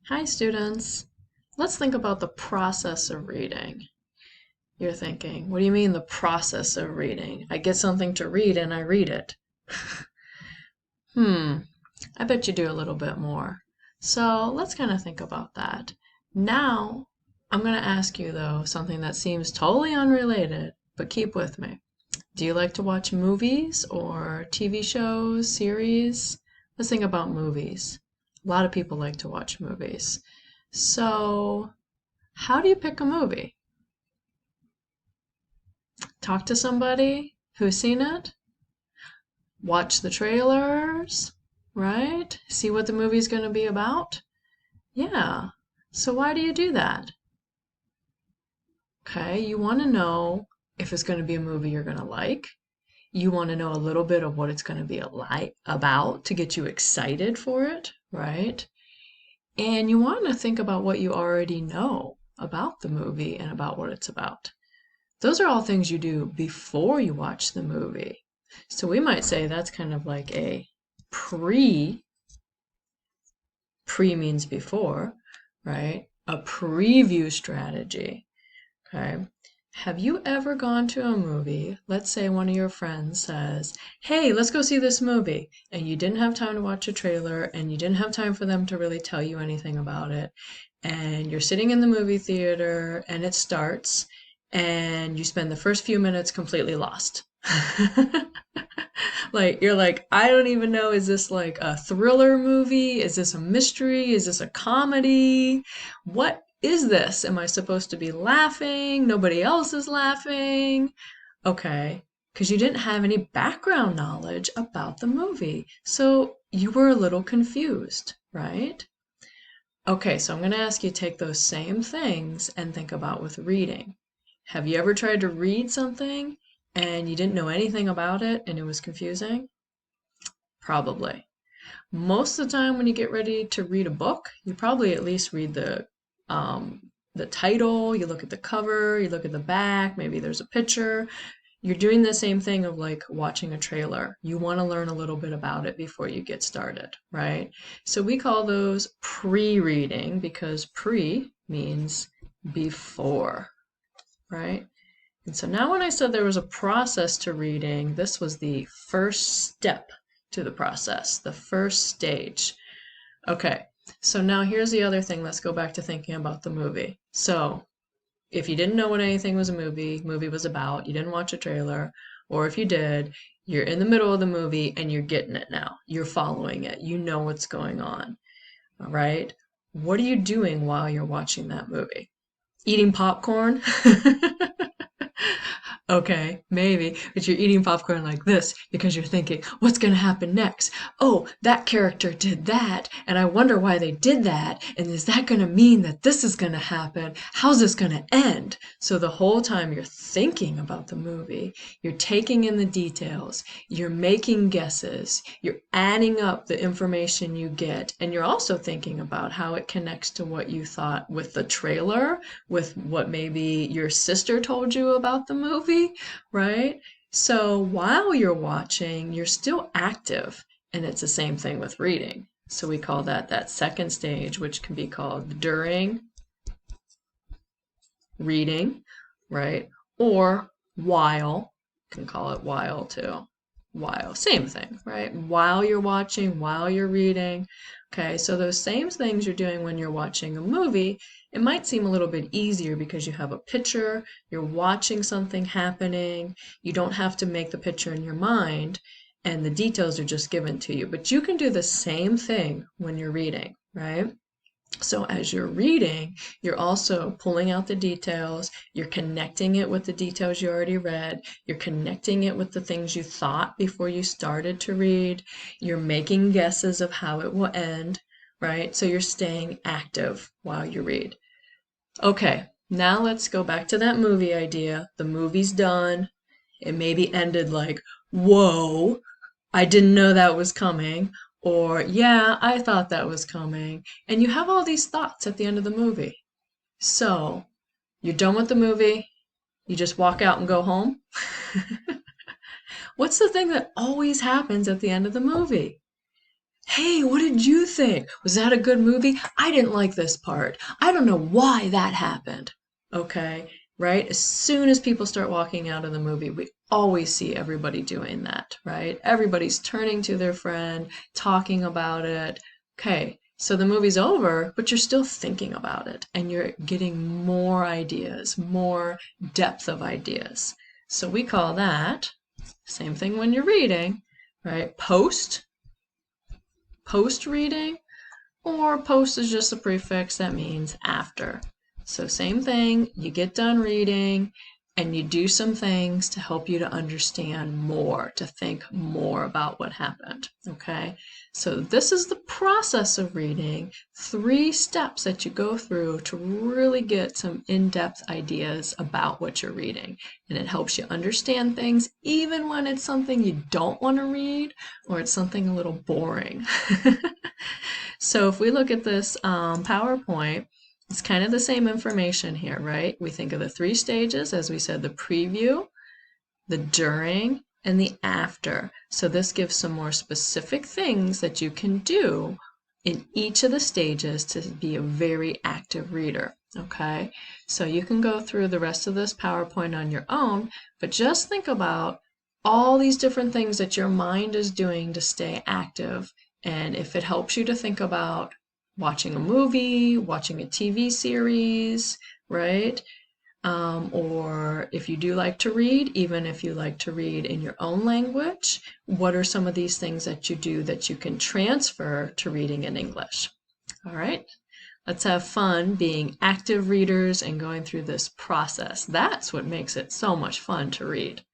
Hi, students. Let's think about the process of reading. You're thinking, what do you mean the process of reading? I get something to read and I read it. Hmm, I bet you do a little bit more. So let's kind of think about that. Now, I'm going to ask you, though, something that seems totally unrelated, but keep with me. Do you like to watch movies or TV shows, series? Let's think about movies. A lot of people like to watch movies. So, how do you pick a movie? Talk to somebody who's seen it? Watch the trailers, right? See what the movie's going to be about? Yeah. So why do you do that? Okay, you want to know if it's going to be a movie you're going to like. You want to know a little bit of what it's going to be about to get you excited for it, right? And you want to think about what you already know about the movie and about what it's about. Those are all things you do before you watch the movie. So we might say that's kind of like a pre, pre means before, right? A preview strategy. Okay. Have you ever gone to a movie? Let's say one of your friends says, "Hey, let's go see this movie." And you didn't have time to watch a trailer and you didn't have time for them to really tell you anything about it. And you're sitting in the movie theater and it starts and you spend the first few minutes completely lost. Like you're like, I don't even know, is this like a thriller movie? Is this a mystery? Is this a comedy? What is this? Am I supposed to be laughing? Nobody else is laughing. Okay, because you didn't have any background knowledge about the movie. So you were a little confused, right? Okay, so I'm going to ask you to take those same things and think about with reading. Have you ever tried to read something and you didn't know anything about it and it was confusing? Probably. Most of the time when you get ready to read a book, you probably at least read the title, you look at the cover, you look at the back, maybe there's a picture. You're doing the same thing of like watching a trailer. You want to learn a little bit about it before you get started, right? So we call those pre-reading because pre means before, right? And so now when I said there was a process to reading, this was the first step to the process, the first stage. Okay, so now here's the other thing. Let's go back to thinking about the movie. So if you didn't know what anything was a movie was about, you didn't watch a trailer, or if you did, you're in the middle of the movie and you're getting it now. You're following it. You know what's going on. All right. What are you doing while you're watching that movie? Eating popcorn? Okay, maybe, but you're eating popcorn like this because you're thinking, what's going to happen next? Oh, that character did that, and I wonder why they did that, and is that going to mean that this is going to happen? How's this going to end? So the whole time you're thinking about the movie, you're taking in the details, you're making guesses, you're adding up the information you get, and you're also thinking about how it connects to what you thought with the trailer, with what maybe your sister told you about the movie, right? So while you're watching, you're still active, and it's the same thing with reading. So we call that second stage, which can be called during reading, right? Or while, can call it while too. While, same thing, right? While you're watching, while you're reading. Okay, so those same things you're doing when you're watching a movie, it might seem a little bit easier because you have a picture, you're watching something happening, you don't have to make the picture in your mind, and the details are just given to you. But you can do the same thing when you're reading, right? So as you're reading, you're also pulling out the details, you're connecting it with the details you already read, you're connecting it with the things you thought before you started to read, you're making guesses of how it will end, right? So you're staying active while you read. Okay, now let's go back to that movie idea. The movie's done. It maybe ended like, whoa, I didn't know that was coming, or yeah, I thought that was coming. And you have all these thoughts at the end of the movie. So you're done with the movie, you just walk out and go home. What's the thing that always happens at the end of the movie? Hey, what did you think? Was that a good movie? I didn't like this part. I don't know why that happened. Okay, right? As soon as people start walking out of the movie, we always see everybody doing that, right? Everybody's turning to their friend, talking about it. Okay, so the movie's over, but you're still thinking about it and you're getting more ideas, more depth of ideas. So we call that, same thing when you're reading, right? Post reading, or post is just a prefix that means after. So same thing, you get done reading and you do some things to help you to understand more, to think more about what happened. Okay? So this is the process of reading, 3 steps that you go through to really get some in-depth ideas about what you're reading. And it helps you understand things even when it's something you don't want to read or it's something a little boring. So if we look at this PowerPoint, it's kind of the same information here, right? We think of the 3 stages, as we said, the preview, the during, and the after. So this gives some more specific things that you can do in each of the stages to be a very active reader, okay? So you can go through the rest of this PowerPoint on your own, but just think about all these different things that your mind is doing to stay active. And if it helps you to think about watching a movie, watching a TV series, right? Or if you do like to read, even if you like to read in your own language, what are some of these things that you do that you can transfer to reading in English? All right, let's have fun being active readers and going through this process. That's what makes it so much fun to read.